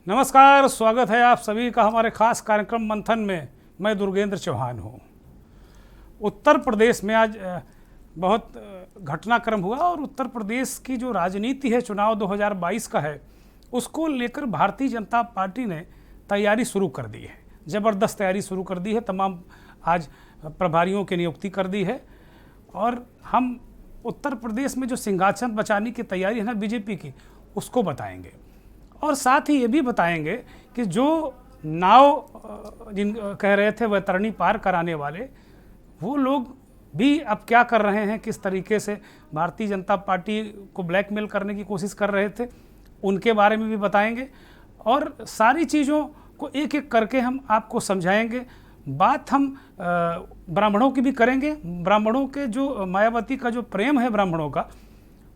नमस्कार, स्वागत है आप सभी का हमारे खास कार्यक्रम मंथन में। मैं दुर्गेंद्र चौहान हूँ। उत्तर प्रदेश में आज बहुत घटनाक्रम हुआ और उत्तर प्रदेश की जो राजनीति है चुनाव 2022 का है, उसको लेकर भारतीय जनता पार्टी ने तैयारी शुरू कर दी है। ज़बरदस्त तैयारी शुरू कर दी है। तमाम आज प्रभारियों की नियुक्ति कर दी है और हम उत्तर प्रदेश में जो सिंहासन बचाने की तैयारी है ना बीजेपी की, उसको बताएंगे और साथ ही ये भी बताएंगे कि जो नाव जिन कह रहे थे वैतरणी पार कराने वाले, वो लोग भी अब क्या कर रहे हैं, किस तरीके से भारतीय जनता पार्टी को ब्लैकमेल करने की कोशिश कर रहे थे, उनके बारे में भी बताएंगे और सारी चीज़ों को एक एक करके हम आपको समझाएंगे। बात हम ब्राह्मणों की भी करेंगे। ब्राह्मणों के जो मायावती का जो प्रेम है ब्राह्मणों का,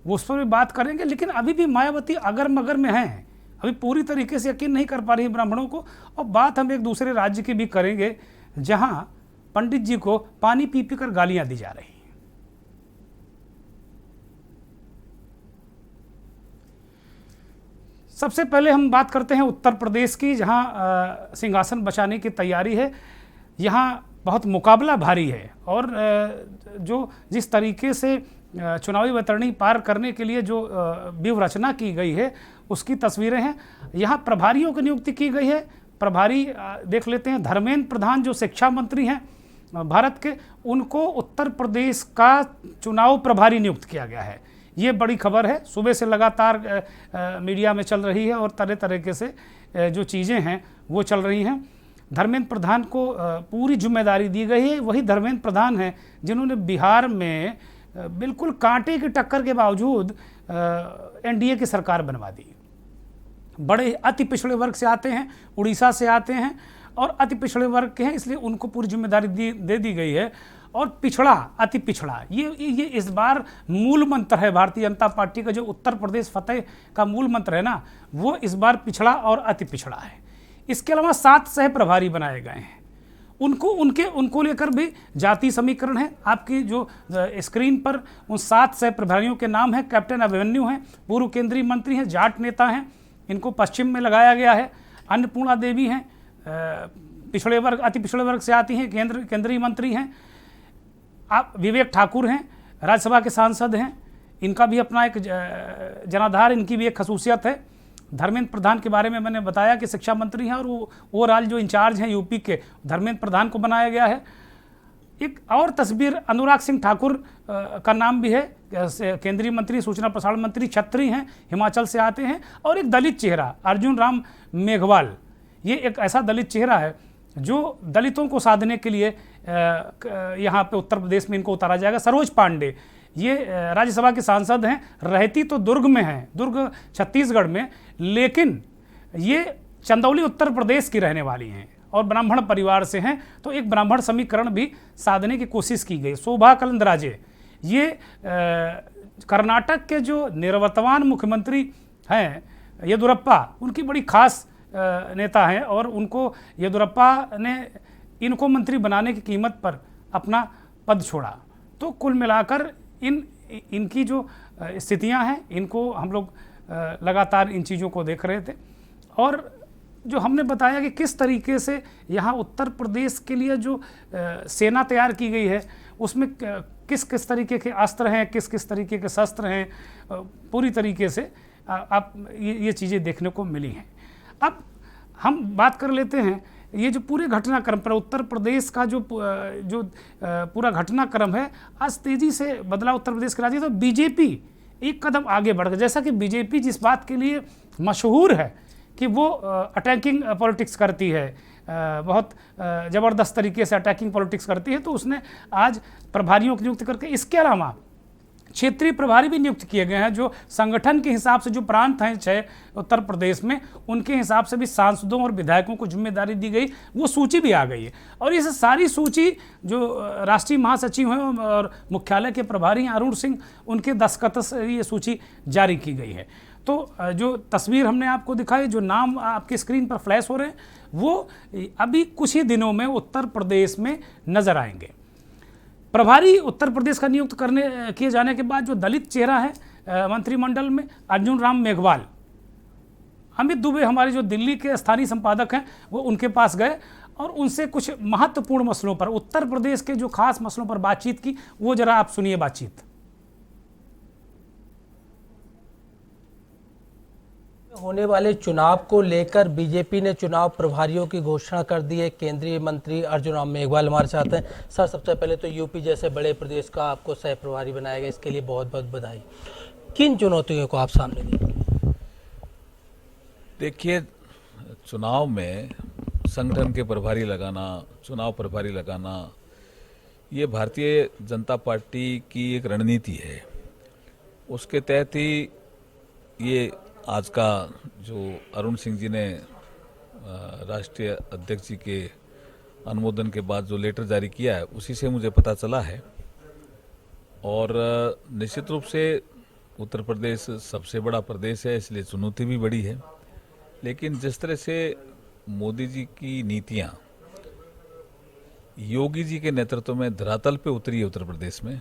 वो उस पर भी बात करेंगे। लेकिन अभी भी मायावती अगर मगर में हैं, अभी पूरी तरीके से यकीन नहीं कर पा रही है ब्राह्मणों को। और बात हम एक दूसरे राज्य की भी करेंगे जहां पंडित जी को पानी पी पी कर गालियां दी जा रही हैं। सबसे पहले हम बात करते हैं उत्तर प्रदेश की, जहां सिंहासन बचाने की तैयारी है। यहां बहुत मुकाबला भारी है और जो जिस तरीके से चुनावी वैतरणी पार करने के लिए जो व्यूह रचना की गई है, उसकी तस्वीरें हैं। यहाँ प्रभारियों की नियुक्ति की गई है। प्रभारी देख लेते हैं। धर्मेंद्र प्रधान जो शिक्षा मंत्री हैं भारत के, उनको उत्तर प्रदेश का चुनाव प्रभारी नियुक्त किया गया है। ये बड़ी खबर है, सुबह से लगातार मीडिया में चल रही है और तरह तरीके से जो चीज़ें हैं वो चल रही हैं। धर्मेंद्र प्रधान को पूरी जिम्मेदारी दी गई है। वही धर्मेंद्र प्रधान हैं जिन्होंने बिहार में बिल्कुल कांटे की टक्कर के बावजूद एनडीए की सरकार बनवा दी। बड़े अति पिछड़े वर्ग से आते हैं, उड़ीसा से आते हैं और अति पिछड़े वर्ग के हैं, इसलिए उनको पूरी जिम्मेदारी दे दी गई है। और पिछड़ा, अति पिछड़ा, ये इस बार मूल मंत्र है भारतीय जनता पार्टी का। जो उत्तर प्रदेश फतेह का मूल मंत्र है ना, वो इस बार पिछड़ा और अति पिछड़ा है। इसके अलावा 7 सह प्रभारी बनाए गए हैं। उनको लेकर भी जाति समीकरण है। आपकी जो स्क्रीन पर उन 7 सह प्रभारियों के नाम हैं। कैप्टन अभिमन्यु हैं, पूर्व केंद्रीय मंत्री हैं, जाट नेता हैं, इनको पश्चिम में लगाया गया है। अन्नपूर्णा देवी हैं, पिछड़े वर्ग, अति पिछड़े वर्ग से आती हैं, केंद्रीय मंत्री हैं। आप विवेक ठाकुर हैं, राज्यसभा के सांसद हैं, इनका भी अपना एक जनाधार, इनकी भी एक खसूसियत है। धर्मेंद्र प्रधान के बारे में मैंने बताया कि शिक्षा मंत्री हैं और वो ओवरऑल जो इंचार्ज हैं यूपी के, धर्मेंद्र प्रधान को बनाया गया है। एक और तस्वीर, अनुराग सिंह ठाकुर का नाम भी है, केंद्रीय मंत्री, सूचना प्रसारण मंत्री, छत्री हैं, हिमाचल से आते हैं। और एक दलित चेहरा, अर्जुन राम मेघवाल, ये एक ऐसा दलित चेहरा है जो दलितों को साधने के लिए यहाँ पे उत्तर प्रदेश में इनको उतारा जाएगा। सरोज पांडे, ये राज्यसभा के सांसद हैं, रहती तो दुर्ग में हैं, दुर्ग छत्तीसगढ़ में, लेकिन ये चंदौली उत्तर प्रदेश की रहने वाली हैं और ब्राह्मण परिवार से हैं। तो एक ब्राह्मण समीकरण भी साधने की कोशिश की गई। शोभा करंद्लाजे, ये कर्नाटक के जो निवर्तमान मुख्यमंत्री हैं येदुरप्पा, उनकी बड़ी खास नेता हैं और उनको येदुरप्पा ने इनको मंत्री बनाने की कीमत पर अपना पद छोड़ा। तो कुल मिलाकर इनकी जो स्थितियां हैं, इनको हम लोग लगातार इन चीज़ों को देख रहे थे। और जो हमने बताया कि किस तरीके से यहाँ उत्तर प्रदेश के लिए जो सेना तैयार की गई है, उसमें किस किस तरीके के अस्त्र हैं, किस किस तरीके के शस्त्र हैं, पूरी तरीके से आप ये चीज़ें देखने को मिली हैं। अब हम बात कर लेते हैं ये जो पूरे घटनाक्रम पर, उत्तर प्रदेश का जो पूरा घटनाक्रम है, आज तेज़ी से बदला उत्तर प्रदेश की राजनीति। तो बीजेपी एक कदम आगे बढ़ गई। जैसा कि बीजेपी जिस बात के लिए मशहूर है कि वो अटैकिंग पॉलिटिक्स करती है, बहुत ज़बरदस्त तरीके से अटैकिंग पॉलिटिक्स करती है, तो उसने आज प्रभारियों की नियुक्ति करके, इसके अलावा क्षेत्रीय प्रभारी भी नियुक्त किए गए हैं। जो संगठन के हिसाब से जो प्रांत हैं 6 उत्तर प्रदेश में, उनके हिसाब से भी सांसदों और विधायकों को जिम्मेदारी दी गई। वो सूची भी आ गई है और ये सारी सूची जो राष्ट्रीय महासचिव हैं और मुख्यालय के प्रभारी हैं अरुण सिंह, उनके दस्तखत से ये सूची जारी की गई है। तो जो तस्वीर हमने आपको दिखाई, जो नाम आपकी स्क्रीन पर फ्लैश हो रहे हैं, वो अभी कुछ ही दिनों में उत्तर प्रदेश में नजर आएंगे। प्रभारी उत्तर प्रदेश का नियुक्त किए जाने के बाद जो दलित चेहरा है मंत्रिमंडल में, अर्जुन राम मेघवाल, अमित दुबे हमारे जो दिल्ली के स्थानीय संपादक हैं वो उनके पास गए और उनसे कुछ महत्वपूर्ण मसलों पर, उत्तर प्रदेश के जो खास मसलों पर बातचीत की। वो जरा आप सुनिए बातचीत। होने वाले चुनाव को लेकर बीजेपी ने चुनाव प्रभारियों की घोषणा कर दी है। केंद्रीय मंत्री अर्जुन राम मेघवाल हमारे साथ हैं। सर, सबसे पहले तो यूपी जैसे बड़े प्रदेश का आपको सह प्रभारी बनाया गया, इसके लिए बहुत बहुत बधाई। किन चुनौतियों को आप सामने देखते? देखिए, चुनाव में संगठन के प्रभारी लगाना, चुनाव प्रभारी लगाना, ये भारतीय जनता पार्टी की एक रणनीति है। उसके तहत ही ये आज का जो अरुण सिंह जी ने राष्ट्रीय अध्यक्ष जी के अनुमोदन के बाद जो लेटर जारी किया है, उसी से मुझे पता चला है। और निश्चित रूप से उत्तर प्रदेश सबसे बड़ा प्रदेश है, इसलिए चुनौती भी बड़ी है। लेकिन जिस तरह से मोदी जी की नीतियां योगी जी के नेतृत्व में धरातल पे उतरी है उत्तर प्रदेश में,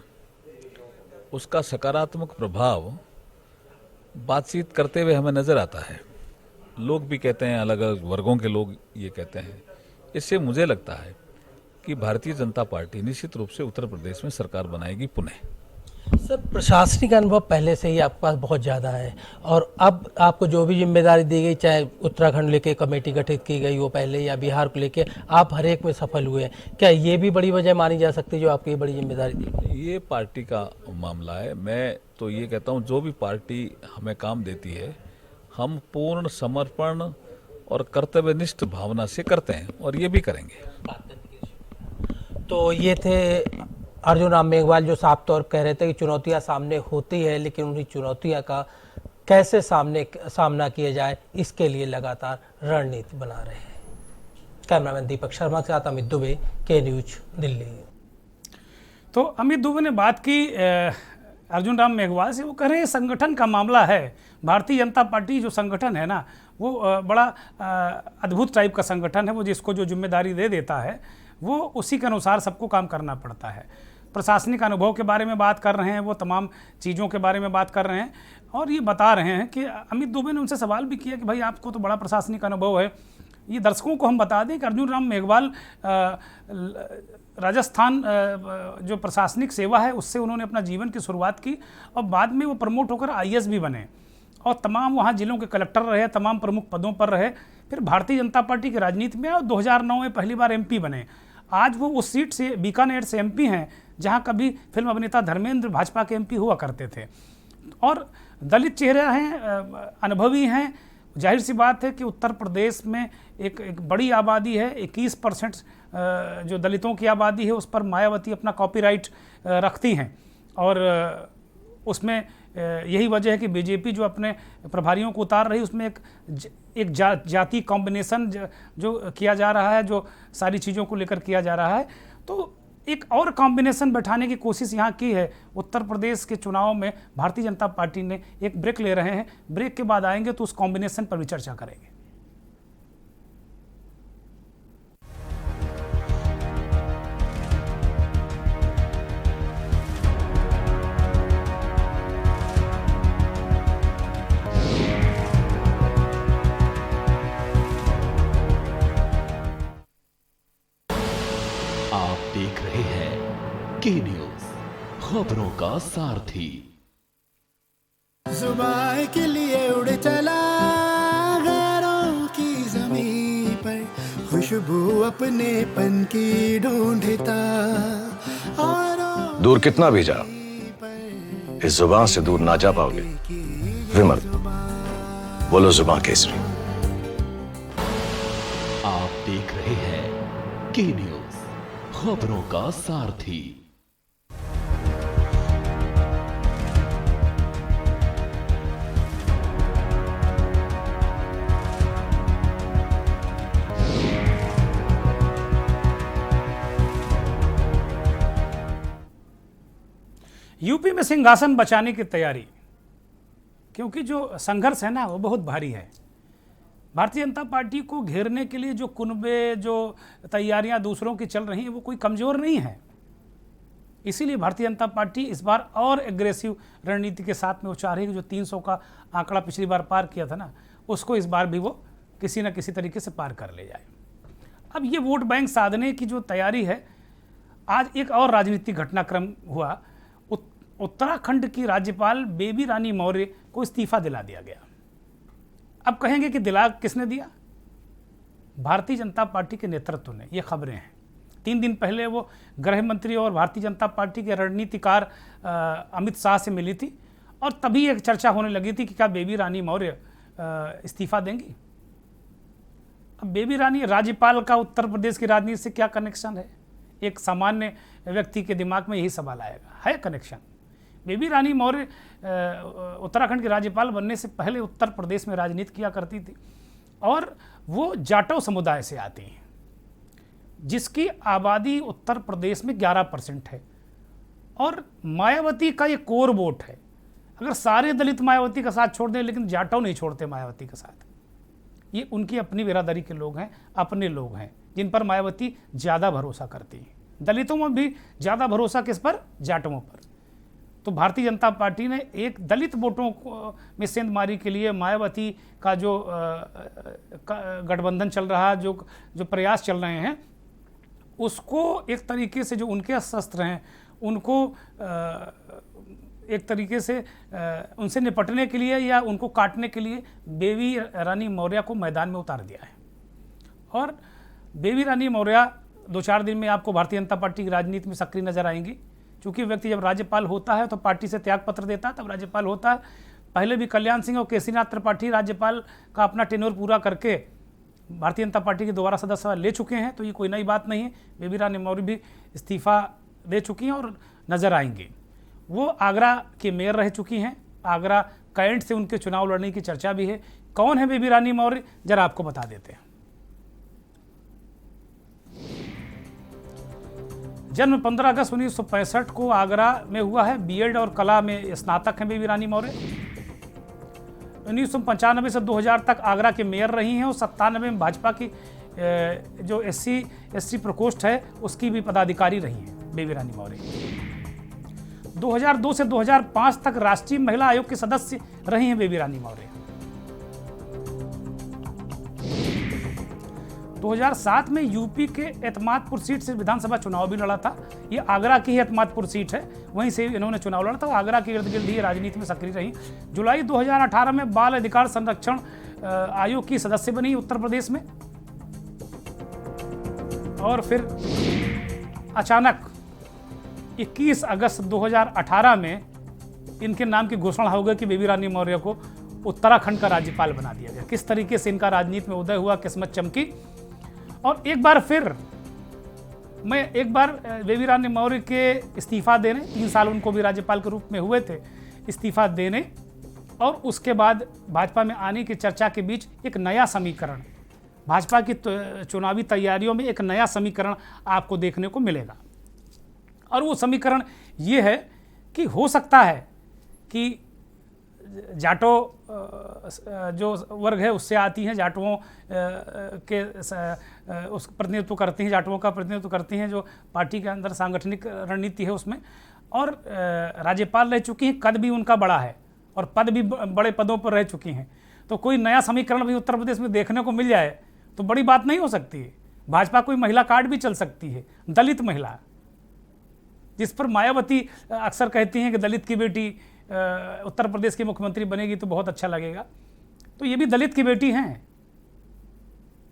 उसका सकारात्मक प्रभाव बातचीत करते हुए हमें नजर आता है। लोग भी कहते हैं, अलग अलग वर्गों के लोग ये कहते हैं। इससे मुझे लगता है कि भारतीय जनता पार्टी निश्चित रूप से उत्तर प्रदेश में सरकार बनाएगी पुनः। सर, प्रशासनिक अनुभव पहले से ही आपके पास बहुत ज़्यादा है और अब आपको जो भी जिम्मेदारी दी गई, चाहे उत्तराखंड लेके कमेटी गठित की गई हो पहले या बिहार को लेके, आप हर एक में सफल हुए हैं। क्या ये भी बड़ी वजह मानी जा सकती है जो आपको ये बड़ी जिम्मेदारी दी? ये पार्टी का मामला है। मैं तो ये कहता हूँ, जो भी पार्टी हमें काम देती है, हम पूर्ण समर्पण और कर्तव्यनिष्ठ भावना से करते हैं और ये भी करेंगे। तो ये थे अर्जुन राम मेघवाल, जो साफ तौर पर कह रहे थे कि चुनौतियां सामने होती है, लेकिन उन्हीं चुनौतियां का कैसे सामना किया जाए, इसके लिए लगातार रणनीति बना रहे हैं। कैमरामैन दीपक शर्मा के साथ अमित दुबे, के न्यूज, दिल्ली। तो अमित दुबे ने बात की अर्जुन राम मेघवाल से। वो कह रहे हैं संगठन का मामला है। भारतीय जनता पार्टी जो संगठन है ना, वो बड़ा अद्भुत टाइप का संगठन है। वो जिसको जो जिम्मेदारी दे देता है वो उसी के अनुसार सबको काम करना पड़ता है। प्रशासनिक अनुभव के बारे में बात कर रहे हैं, वो तमाम चीज़ों के बारे में बात कर रहे हैं और ये बता रहे हैं कि अमित दुबे ने उनसे सवाल भी किया कि भाई आपको तो बड़ा प्रशासनिक अनुभव है। ये दर्शकों को हम बता दें कि अर्जुन राम मेघवाल राजस्थान जो प्रशासनिक सेवा है उससे उन्होंने अपना जीवन की शुरुआत की और बाद में वो प्रमोट होकर IAS भी बने और तमाम वहाँ जिलों के कलेक्टर रहे, तमाम प्रमुख पदों पर रहे। फिर भारतीय जनता पार्टी की राजनीति में और 2009 में पहली बार MP बने। आज वो उस सीट से, बीकानेर से MP हैं, जहाँ कभी फिल्म अभिनेता धर्मेंद्र भाजपा के MP हुआ करते थे। और दलित चेहरे हैं, अनुभवी हैं। जाहिर सी बात है कि उत्तर प्रदेश में एक बड़ी आबादी है, 21% जो दलितों की आबादी है, उस पर मायावती अपना कॉपीराइट रखती हैं और उसमें यही वजह है कि बीजेपी जो अपने प्रभारियों को उतार रही, उसमें एक जाति कॉम्बिनेशन जो किया जा रहा है, जो सारी चीज़ों को लेकर किया जा रहा है, तो एक और कॉम्बिनेशन बैठाने की कोशिश यहाँ की है। उत्तर प्रदेश के चुनाव में भारतीय जनता पार्टी ने एक ब्रेक ले रहे हैं। ब्रेक के बाद आएंगे तो उस कॉम्बिनेशन पर भी चर्चा करेंगे। आप देख रहे हैं के न्यूज, खबरों का सारथी। जुबान के लिए उड़ चला गैरों की ज़मीं पर, खुशबू अपनेपन की ढूंढता। दूर कितना भी जा, इस जुबान से दूर ना जा पाओगे। विमल, बोलो जुबान केसरी। आप देख रहे हैं के न्यूज, खबरों का सारथी। यूपी में सिंहासन बचाने की तैयारी, क्योंकि जो संघर्ष है ना वो बहुत भारी है। भारतीय जनता पार्टी को घेरने के लिए जो कुनबे, जो तैयारियां दूसरों की चल रही हैं, वो कोई कमज़ोर नहीं है। इसीलिए भारतीय जनता पार्टी इस बार और एग्रेसिव रणनीति के साथ में वो चाह रही है कि जो 300 का आंकड़ा पिछली बार पार किया था ना, उसको इस बार भी वो किसी न किसी तरीके से पार कर ले जाए। अब ये वोट बैंक साधने की जो तैयारी है, आज एक और राजनीतिक घटनाक्रम हुआ। उत्तराखंड की राज्यपाल बेबी रानी मौर्य को इस्तीफा दिला दिया गया। अब कहेंगे कि दिला किसने दिया? भारतीय जनता पार्टी के नेतृत्व ने। ये खबरें हैं। 3 दिन पहले वो गृह मंत्री और भारतीय जनता पार्टी के रणनीतिकार अमित शाह से मिली थी और तभी एक चर्चा होने लगी थी कि क्या बेबी रानी मौर्य इस्तीफा देंगी। अब बेबी रानी राज्यपाल का उत्तर प्रदेश की राजनीति से क्या कनेक्शन है? एक सामान्य व्यक्ति के दिमाग में यही सवाल आएगा। है कनेक्शन। बेबी रानी मौर्य उत्तराखंड की राज्यपाल बनने से पहले उत्तर प्रदेश में राजनीति किया करती थी और वो जाटव समुदाय से आती हैं, जिसकी आबादी उत्तर प्रदेश में 11% है और मायावती का ये कोर वोट है। अगर सारे दलित मायावती का साथ छोड़ दें, लेकिन जाटव नहीं छोड़ते मायावती का साथ। ये उनकी अपनी बिरादरी के लोग हैं, अपने लोग हैं, जिन पर मायावती ज़्यादा भरोसा करती है। दलितों में भी ज़्यादा भरोसा किस पर? जाटवों पर। तो भारतीय जनता पार्टी ने एक दलित वोटों में सेंधमारी के लिए मायावती का जो गठबंधन चल रहा है, जो प्रयास चल रहे हैं, उसको एक तरीके से जो उनके शस्त्र हैं उनको एक तरीके से उनसे निपटने के लिए या उनको काटने के लिए बेबी रानी मौर्य को मैदान में उतार दिया है। और बेबी रानी मौर्य 2-4 दिन में आपको भारतीय जनता पार्टी की राजनीति में सक्रिय नजर आएंगी, क्योंकि व्यक्ति जब राज्यपाल होता है तो पार्टी से त्याग पत्र देता है, तब राज्यपाल होता है। पहले भी कल्याण सिंह और केसीनाथ त्रिपाठी राज्यपाल का अपना टेन्योर पूरा करके भारतीय जनता पार्टी के दोबारा सदस्य ले चुके हैं, तो ये कोई नई बात नहीं है। बेबी रानी मौर्य भी इस्तीफा दे चुकी हैं और नजर आएंगी। वो आगरा के मेयर रह चुकी हैं। आगरा कैंट से उनके चुनाव लड़ने की चर्चा भी है। कौन है बेबी रानी मौर्य, जरा आपको बता देते हैं। जन्म 15 अगस्त 1965 को आगरा में हुआ है। बीएड और कला में स्नातक हैं बेबी रानी मौर्य। 1995 से 2000 तक आगरा के मेयर रही हैं और 97 में भाजपा की जो SC प्रकोष्ठ है उसकी भी पदाधिकारी रही हैं बेबी रानी मौर्य। 2002 से 2005 तक राष्ट्रीय महिला आयोग के सदस्य रही हैं बेबी रानी मौर्य। 2007 में यूपी के एतमादपुर सीट से विधानसभा चुनाव भी लड़ा था। ये आगरा की ही एतमादपुर सीट है, वहीं से इन्होंने चुनाव लड़ा था। आगरा के इर्द गिर्द ही राजनीति में सक्रिय रही। जुलाई 2018 में बाल अधिकार संरक्षण आयोग की सदस्य बनी उत्तर प्रदेश में। और फिर अचानक 21 अगस्त 2018 में इनके नाम की घोषणा हो गई कि बेबी रानी मौर्य को उत्तराखंड का राज्यपाल बना दिया गया। किस तरीके से इनका राजनीति में उदय हुआ, किस्मत चमकी। और एक बार फिर बेबी रानी मौर्य के इस्तीफा देने, 3 साल उनको भी राज्यपाल के रूप में हुए थे, इस्तीफा देने और उसके बाद भाजपा में आने की चर्चा के बीच एक नया समीकरण, भाजपा की चुनावी तैयारियों में एक नया समीकरण आपको देखने को मिलेगा। और वो समीकरण ये है कि हो सकता है कि जाटो जो वर्ग है उससे आती हैं, जाटुओं के उस प्रतिनिधित्व करती हैं, जाटुओं का प्रतिनिधित्व करती हैं जो पार्टी के अंदर सांगठनिक रणनीति है उसमें, और राज्यपाल रह चुकी हैं, कद भी उनका बड़ा है और पद भी बड़े पदों पर रह चुकी हैं। तो कोई नया समीकरण भी उत्तर प्रदेश में देखने को मिल जाए तो बड़ी बात नहीं हो सकती है। भाजपा कोई महिला कार्ड भी चल सकती है, दलित महिला, जिस पर मायावती अक्सर कहती हैं कि दलित की बेटी उत्तर प्रदेश की मुख्यमंत्री बनेगी तो बहुत अच्छा लगेगा। तो ये भी दलित की बेटी हैं।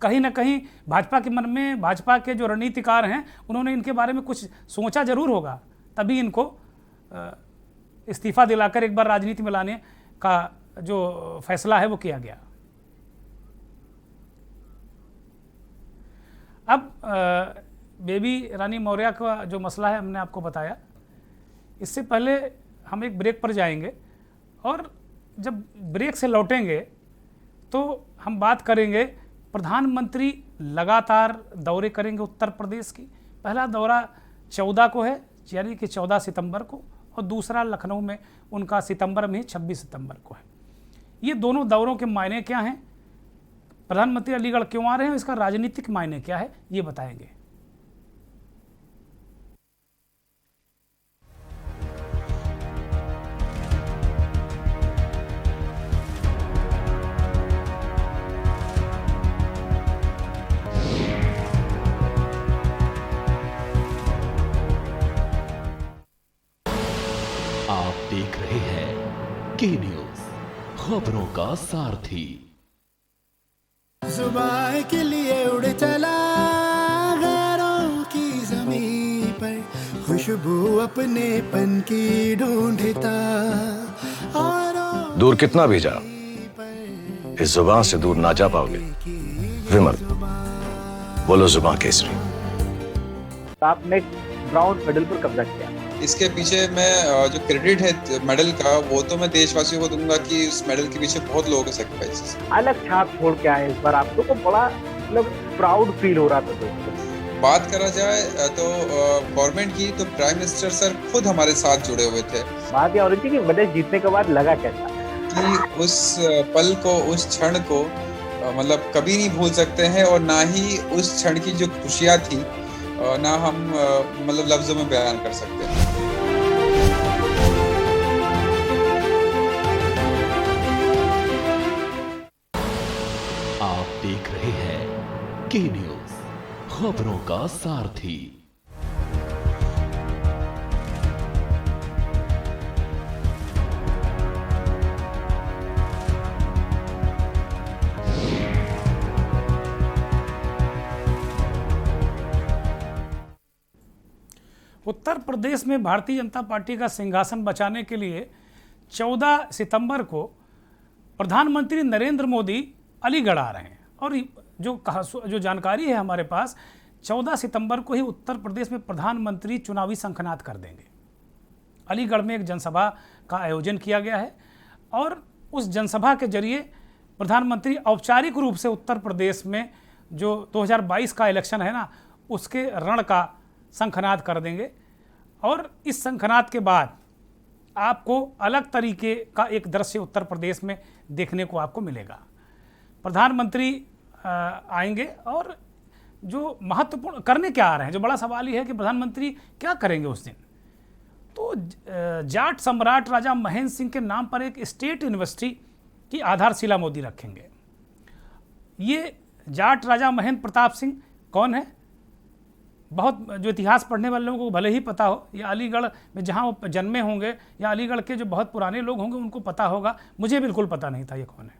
कहीं ना कहीं भाजपा के मन में, भाजपा के जो रणनीतिकार हैं उन्होंने इनके बारे में कुछ सोचा जरूर होगा, तभी इनको इस्तीफा दिलाकर एक बार राजनीति में लाने का जो फैसला है वो किया गया। अब बेबी रानी मौर्य का जो मसला है हमने आपको बताया। इससे पहले हम एक ब्रेक पर जाएंगे और जब ब्रेक से लौटेंगे तो हम बात करेंगे, प्रधानमंत्री लगातार दौरे करेंगे उत्तर प्रदेश की। पहला दौरा 14 को है, यानी कि 14 सितंबर को, और दूसरा लखनऊ में उनका सितंबर में 26 सितंबर को है। ये दोनों दौरों के मायने क्या हैं, प्रधानमंत्री अलीगढ़ क्यों आ रहे हैं, इसका राजनीतिक मायने क्या है, ये बताएंगे। के न्यूज, खबरों का सारथी। जुबान के लिए उड़ चला गैरों की जमीन पर, खुशबू अपने पन की ढूंढता और दूर कितना भी जा, इस जुबान से दूर ना जा पाओगे। विमल, बोलो जुबान केसरी। आपने ब्राउन मेडल पर कब्जा किया। इसके पीछे मैं जो क्रेडिट है मेडल का, वो तो मैं देशवासियों को दूंगा कि उस मेडल के पीछे बहुत लोगों के सैक्रिफाइसेस। अलग छाप छोड़ के आए इस बार, आपको तो बड़ा मतलब प्राउड फील हो रहा था दोस्तों। बात करा जाए तो गवर्नमेंट की, तो प्राइम मिनिस्टर सर खुद हमारे साथ जुड़े हुए थे। बात यह हो रही थी कि मेडल जीतने के बाद लगा कैसा, कि उस पल को, उस क्षण को मतलब कभी नहीं भूल सकते हैं, और ना ही उस क्षण की जो खुशियाँ थी ना हम मतलब लफ्जों में बयान कर सकते हैं। आप देख रहे हैं के न्यूज, खबरों का सारथी। उत्तर प्रदेश में भारतीय जनता पार्टी का सिंहासन बचाने के लिए 14 सितंबर को प्रधानमंत्री नरेंद्र मोदी अलीगढ़ आ रहे हैं। और जो जानकारी है हमारे पास, 14 सितंबर को ही उत्तर प्रदेश में प्रधानमंत्री चुनावी शंखनाद कर देंगे। अलीगढ़ में एक जनसभा का आयोजन किया गया है और उस जनसभा के जरिए प्रधानमंत्री औपचारिक रूप से उत्तर प्रदेश में जो 2022 का इलेक्शन है ना, उसके रण का शंखनाद कर देंगे। और इस शंखनाद के बाद आपको अलग तरीके का एक दृश्य उत्तर प्रदेश में देखने को आपको मिलेगा। प्रधानमंत्री आएंगे और जो महत्वपूर्ण करने क्या आ रहे हैं, जो बड़ा सवाल ये है कि प्रधानमंत्री क्या करेंगे उस दिन। तो जाट सम्राट राजा महेंद्र सिंह के नाम पर एक स्टेट यूनिवर्सिटी की आधारशिला मोदी रखेंगे। ये जाट राजा महेंद्र प्रताप सिंह कौन है? बहुत जो इतिहास पढ़ने वाले लोगों को भले ही पता हो, या अलीगढ़ में जहाँ वो जन्मे होंगे या अलीगढ़ के जो बहुत पुराने लोग होंगे उनको पता होगा, मुझे बिल्कुल पता नहीं था ये कौन है।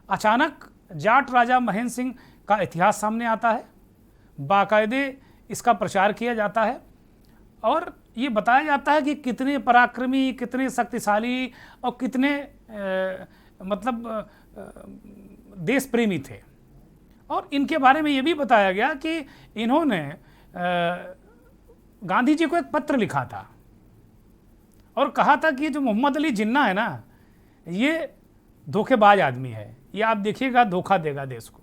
अचानक जाट राजा महेंद्र सिंह का इतिहास सामने आता है, बाकायदे इसका प्रचार किया जाता है और ये बताया जाता है कि कितने पराक्रमी, कितने शक्तिशाली और कितने देश प्रेमी थे। और इनके बारे में ये भी बताया गया कि इन्होंने गांधी जी को एक पत्र लिखा था और कहा था कि जो मोहम्मद अली जिन्ना है ना, ये धोखेबाज आदमी है, ये आप देखिएगा धोखा देगा देश को।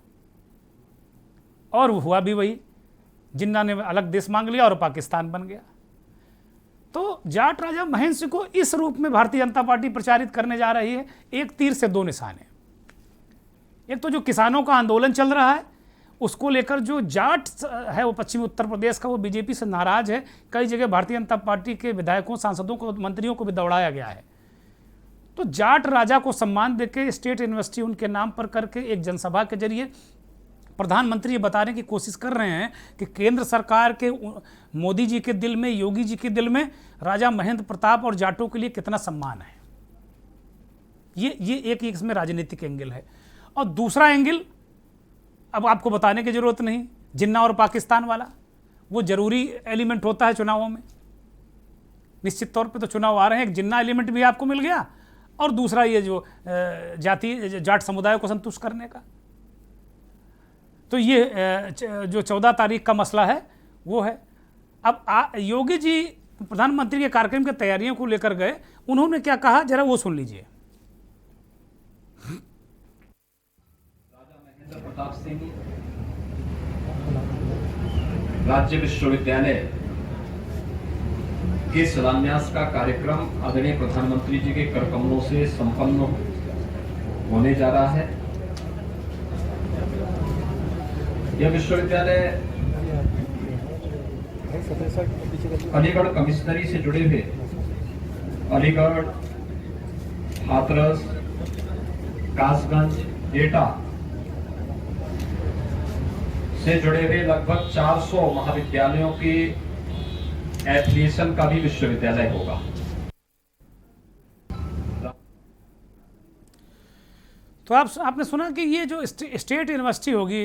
और हुआ भी वही, जिन्ना ने अलग देश मांग लिया और पाकिस्तान बन गया। तो जाट राजा महेंद्र सिंह को इस रूप में भारतीय जनता पार्टी प्रचारित करने जा रही है। एक तीर से दो निशान है। एक तो जो किसानों का आंदोलन चल रहा है उसको लेकर जो जाट है वो पश्चिमी उत्तर प्रदेश का, वो बीजेपी से नाराज है। कई जगह भारतीय जनता पार्टी के विधायकों, सांसदों को, मंत्रियों को भी दौड़ाया गया है। तो जाट राजा को सम्मान देकर स्टेट यूनिवर्सिटी उनके नाम पर करके एक जनसभा के जरिए प्रधानमंत्री ये बताने की कोशिश कर रहे हैं कि केंद्र सरकार के, मोदी जी के दिल में, योगी जी के दिल में राजा महेंद्र प्रताप और जाटों के लिए कितना सम्मान है। ये एक इसमें राजनीतिक एंगल है। और दूसरा एंगल अब आपको बताने की जरूरत नहीं, जिन्ना और पाकिस्तान वाला, वो जरूरी एलिमेंट होता है चुनावों में। निश्चित तौर पे तो चुनाव आ रहे हैं, एक जिन्ना एलिमेंट भी आपको मिल गया और दूसरा ये जो जाट समुदाय को संतुष्ट करने का। तो ये जो 14 तारीख का मसला है वो है। अब योगी जी प्रधानमंत्री के कार्यक्रम की तैयारियों को लेकर गए, उन्होंने क्या कहा जरा वो सुन लीजिए। प्रताप सिंह राज्य विश्वविद्यालय के शिलान्यास का कार्यक्रम आदरणीय प्रधानमंत्री जी के कर कमलों से संपन्न होने जा रहा है। यह विश्वविद्यालय अलीगढ़ कमिश्नरी से जुड़े हुए अलीगढ़, हाथरस, कासगंज, एटा से जुड़े हुए लगभग 400 महाविद्यालयों की एफिलिएशन का भी विश्वविद्यालय होगा। तो आपने सुना कि ये जो स्टेट यूनिवर्सिटी होगी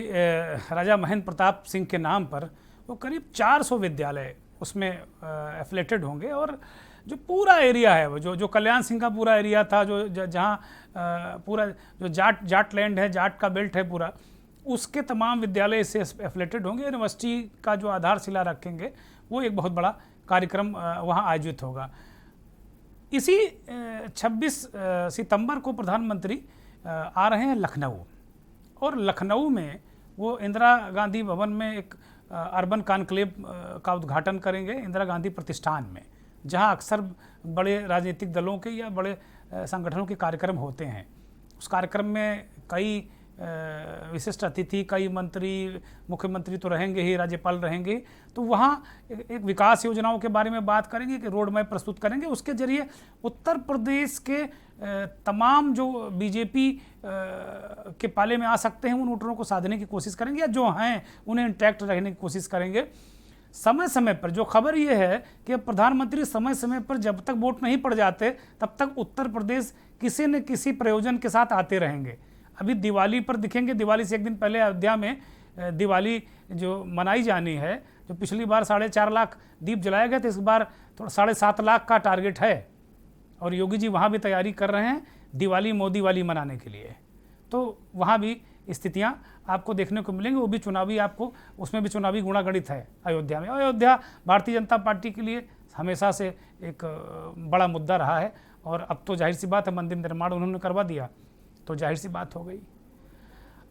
राजा महेंद्र प्रताप सिंह के नाम पर, वो करीब 400 विद्यालय उसमें एफिलेटेड होंगे। और जो पूरा एरिया है वो जो कल्याण सिंह का पूरा एरिया था, जो जहाँ पूरा जो जाट लैंड है, जाट का बेल्ट है पूरा, उसके तमाम विद्यालय इससे एफिलेटेड होंगे। यूनिवर्सिटी का जो आधारशिला रखेंगे वो एक बहुत बड़ा कार्यक्रम वहाँ आयोजित होगा। इसी 26 सितंबर को प्रधानमंत्री आ रहे हैं लखनऊ, और लखनऊ में वो इंदिरा गांधी भवन में एक अर्बन कॉन्क्लेव का उद्घाटन करेंगे, इंदिरा गांधी प्रतिष्ठान में, जहां अक्सर बड़े राजनीतिक दलों के या बड़े संगठनों के कार्यक्रम होते हैं। उस कार्यक्रम में कई विशिष्ट अतिथि, कई मंत्री, मुख्यमंत्री तो रहेंगे ही, राज्यपाल रहेंगे, तो वहाँ एक विकास योजनाओं के बारे में बात करेंगे कि रोड मैप प्रस्तुत करेंगे। उसके जरिए उत्तर प्रदेश के तमाम जो बीजेपी के पाले में आ सकते हैं उन वोटरों को साधने की कोशिश करेंगे, या जो हैं उन्हें इंटैक्ट रखने की कोशिश करेंगे। समय समय पर जो खबर ये है कि प्रधानमंत्री समय समय पर जब तक वोट नहीं पड़ जाते तब तक उत्तर प्रदेश किसी न किसी प्रयोजन के साथ आते रहेंगे। अभी दिवाली पर दिखेंगे, दिवाली से एक दिन पहले अयोध्या में दिवाली जो मनाई जानी है, जो पिछली बार 4.5 लाख दीप जलाए गए थे, इस बार थोड़ा 7.5 लाख का टारगेट है, और योगी जी वहाँ भी तैयारी कर रहे हैं दिवाली मोदी वाली मनाने के लिए। तो वहाँ भी स्थितियाँ आपको देखने को मिलेंगी, वो भी चुनावी, आपको उसमें भी चुनावी गुणागणित है अयोध्या में। अयोध्या भारतीय जनता पार्टी के लिए हमेशा से एक बड़ा मुद्दा रहा है, और अब तो जाहिर सी बात है मंदिर निर्माण उन्होंने करवा दिया, तो जाहिर सी बात हो गई।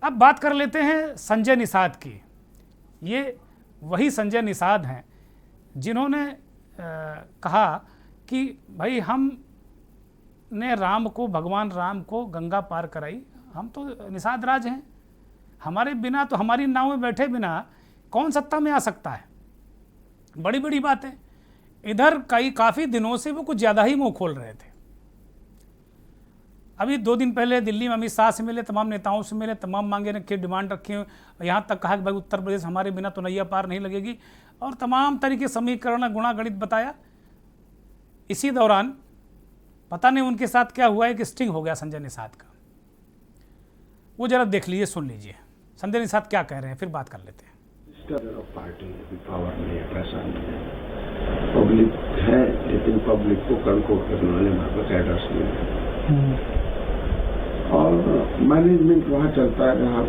अब बात कर लेते हैं संजय निषाद की। ये वही संजय निषाद हैं जिन्होंने कहा कि भाई हमने राम को, भगवान राम को गंगा पार कराई, हम तो निषाद राज हैं, हमारे बिना तो, हमारी नाव में बैठे बिना कौन सत्ता में आ सकता है। बड़ी बड़ी बातें। इधर काफ़ी दिनों से वो कुछ ज़्यादा ही मुंह खोल रहे थे। अभी 2 दिन पहले दिल्ली में अमित शाह से मिले, तमाम नेताओं से मिले, तमाम मांगे रखी, डिमांड रखी, यहाँ तक कहा कि भाई उत्तर प्रदेश हमारे बिना तो नैया पार नहीं लगेगी, और तमाम तरीके समीकरण, गुणागणित बताया। इसी दौरान पता नहीं उनके साथ क्या हुआ है कि स्टिंग हो गया संजय निषाद का। वो जरा देख लीजिए, सुन लीजिए संजय निषाद क्या कह रहे हैं, फिर बात कर लेते हैं। पार्टी पावर नहीं है, पैसा नहीं है, पब्लिक है, लेकिन पब्लिक को कंट्रोल करने वाले वहाँ पर कैडर्स नहीं है, और मैनेजमेंट वहाँ चलता है जहाँ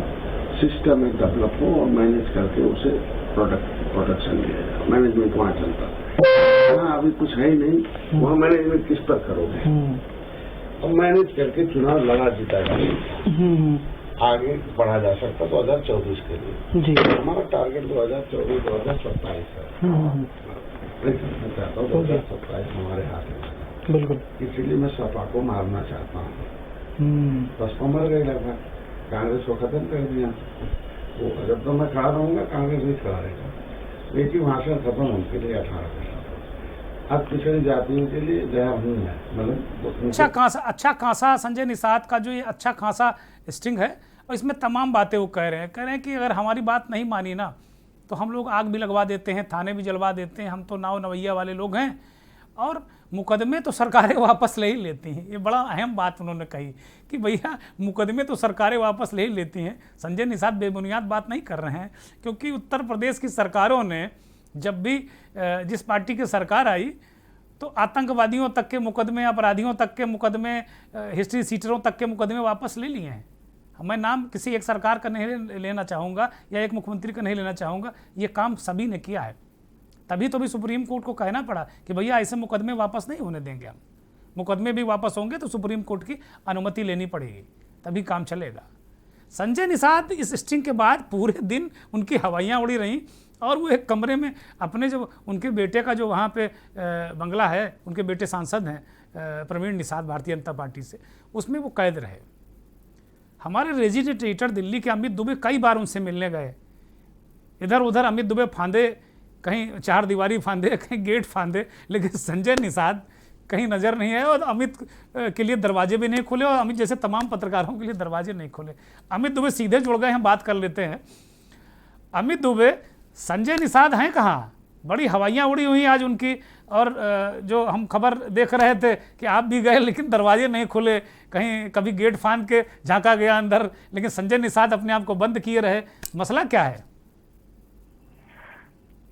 सिस्टम एक डेवलप हो और मैनेज करके उसे प्रोडक्शन लिया जाए, मैनेजमेंट वहाँ चलता है। वहाँ अभी कुछ है ही नहीं, वहाँ मैनेजमेंट किस पर करोगे, और मैनेज करके चुनाव लड़ा जीता जाए, आगे बढ़ा जा सकता 2024 के लिए। जी हमारा टारगेट 2024-2027 है। मैं चाहता हूँ 2027 हमारे हाथ में, बिल्कुल, इसीलिए मैं सपा को मारना चाहता हूँ। बसपा मर गई लगभग, कांग्रेस को खत्म कर दिया, वो जब तो मैं खड़ा रहूंगा कांग्रेस भी खड़ा रहेगा, लेकिन वहाँ से खत्म उनके लिए 18%। अब पिछड़ी जातियों के लिए दया हूँ मैं, मतलब अच्छा खासा संजय निषाद का जो ये अच्छा खासा स्टिंग है, और इसमें तमाम बातें वो कह रहे हैं कि अगर हमारी बात नहीं मानी ना तो हम लोग आग भी लगवा देते हैं, थाने भी जलवा देते हैं, हम तो नाव नवैया वाले लोग हैं, और मुकदमे तो सरकारें वापस ले ही लेती हैं। ये बड़ा अहम बात उन्होंने कही कि भैया मुकदमे तो सरकारें वापस ले ही लेती हैं। संजय निषाद बेबुनियाद बात नहीं कर रहे हैं, क्योंकि उत्तर प्रदेश की सरकारों ने जब भी जिस पार्टी की सरकार आई तो आतंकवादियों तक के मुकदमे, अपराधियों तक के मुकदमे, हिस्ट्री सीटरों तक के मुकदमे वापस ले लिए हैं। मैं नाम किसी एक सरकार का नहीं लेना चाहूँगा या एक मुख्यमंत्री का नहीं लेना चाहूँगा, ये काम सभी ने किया है। तभी तो भी सुप्रीम कोर्ट को कहना पड़ा कि भैया ऐसे मुकदमे वापस नहीं होने देंगे हम। मुकदमे भी वापस होंगे तो सुप्रीम कोर्ट की अनुमति लेनी पड़ेगी, तभी काम चलेगा। संजय निषाद इस स्टिंग के बाद पूरे दिन उनकी हवाइयाँ उड़ी रहीं, और वो एक कमरे में अपने जो उनके बेटे का जो वहाँ पे बंगला है, उनके बेटे सांसद हैं प्रवीण निषाद भारतीय जनता पार्टी से, उसमें वो कैद रहे। हमारे रेजिडेंट एडिटर दिल्ली के अमित दुबे कई बार उनसे मिलने गए, इधर उधर अमित दुबे फांदे, कहीं 4 दीवारी फांदे, कहीं गेट फांदे, लेकिन संजय निषाद कहीं नज़र नहीं आए, और अमित के लिए दरवाजे भी नहीं खुले, और अमित जैसे तमाम पत्रकारों के लिए दरवाजे नहीं खुले। अमित दुबे सीधे जुड़ गए, हम बात कर लेते हैं। अमित दुबे, संजय निषाद हैं कहाँ? बड़ी हवाइयाँ उड़ी हुई आज उनकी और जो हम खबर देख रहे थे कि आप भी गए लेकिन दरवाजे नहीं खुले, कहीं कभी गेट फांद के झांका गया अंदर, लेकिन संजय निषाद अपने आप को बंद किए रहे, मसला क्या है?